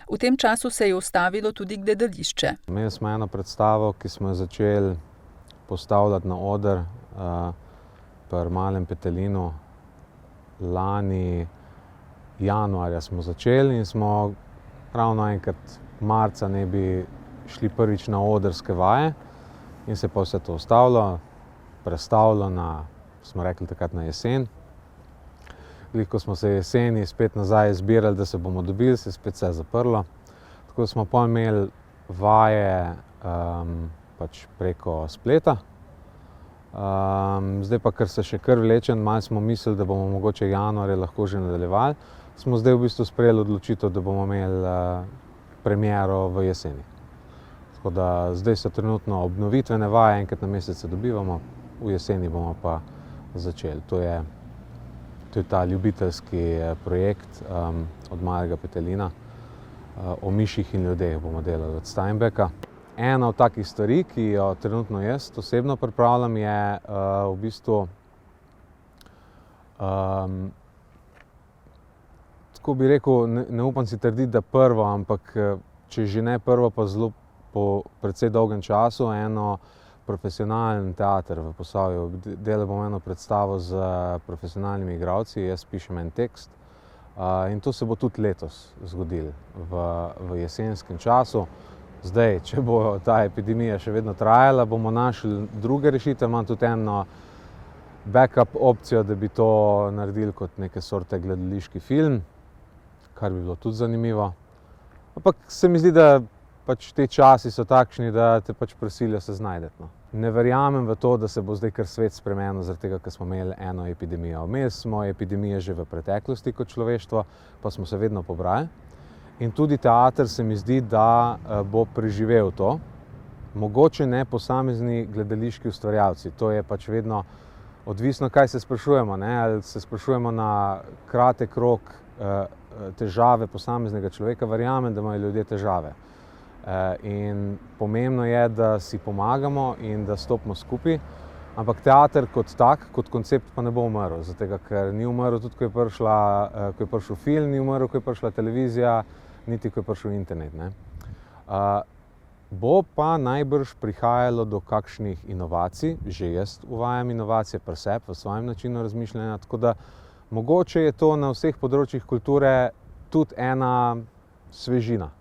V tem času se je ustavilo tudi gledališče. Imeli smo eno predstavo, ki smo jo začeli postavljati na oder pri Malem Petelinu. Lani januarja smo začeli in smo ravno enkrat marca ne bi šli prvič na odrske vaje in se pa vse to ustavilo, prestavilo na, smo rekli takrat, na jesen. Ko smo se jeseni spet nazaj zbirali, da se bomo dobili, se spet vse zaprlo. Tako da smo pa imeli vaje pač preko spleta. Zdaj pa, ker se še kar vlečen, malo smo mislili, da bomo mogoče januarja lahko že nadaljevali, smo zdaj v bistvu sprejeli odločitev, da bomo imeli premiero v jeseni. Tako da zdaj so trenutno obnovitvene vaje, enkrat na mesec se dobivamo, v jeseni bomo pa začeli. To je ta ljubiteljski projekt od Malega Petelina. O miših in ljudeh bomo delali od Steinbecka. Ena od takih stvari, ki jo trenutno jaz osebno pripravljam, je v bistvu tako bi rekel, ne upam si trditi, da prvo, ampak če že ne prvo, pa zelo po precej dolgem času eno profesionalen teater v Posavju. Delal bom eno predstavo z profesionalnimi igralci, jaz pišem en tekst in to se bo tudi letos zgodilo v jesenskem času. Zdaj, če bo ta epidemija še vedno trajala, bomo našli druge rešitve. Imam tudi eno backup opcijo, da bi to naredili kot neke sorte gledališki film, kar bi bilo tudi zanimivo. Ampak se mi zdi, da pač te časi so takšni, da te pač prisilijo se znajti. No. Ne verjamem v to, da se bo zdaj kar svet spremenil, zaradi tega, ker smo imeli eno epidemijo. Imeli smo epidemije že v preteklosti kot človeštvo, pa smo se vedno pobrali. In tudi teater se mi zdi, da bo preživel to. Mogoče ne posamezni gledališki ustvarjalci. To je pač vedno odvisno, kaj se sprašujemo. Ne? Ali se sprašujemo na kratek rok težave posameznega človeka. Verjamem, da imajo ljudje težave. In pomembno je, da si pomagamo in da stopimo skupaj. Ampak teater kot tak, kot koncept pa ne bo umrl. Zato, ker ni umrl tudi, ko je prišel film, ni umrl, ko je prišla televizija, niti ko je prišel internet. Ne? Bo pa najbrž prihajalo do kakšnih inovacij. Že jaz uvajam inovacije pri sebi, v svojem načinu razmišljanja. Tako da mogoče je to na vseh področjih kulture tudi ena svežina.